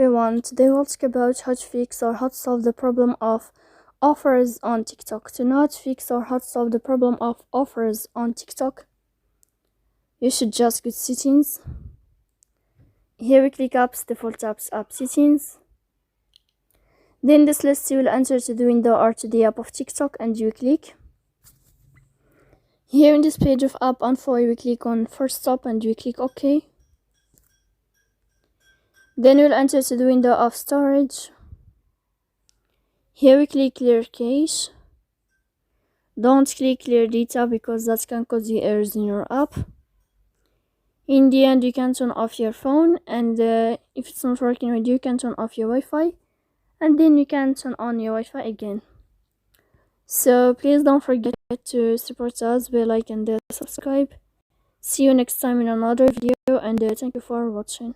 everyone, today we'll talk about how to fix or how to solve the problem of offers on TikTok. To know how to fix or how to solve the problem of offers on TikTok, you should just go to settings. Here we click apps, default apps, app settings. Then this list you will enter to the window or to the app of TikTok and you click. Here in this page of app info you will click on first stop and you click OK. Then we'll enter to the window of storage. Here we click clear cache. Don't click clear data because that can cause you errors in your app. In the end, you can turn off your phone, and if it's not working with you, can turn off your Wi-Fi, and then you can turn on your Wi-Fi again. So please don't forget to support us by like and subscribe. See you next time in another video, and thank you for watching.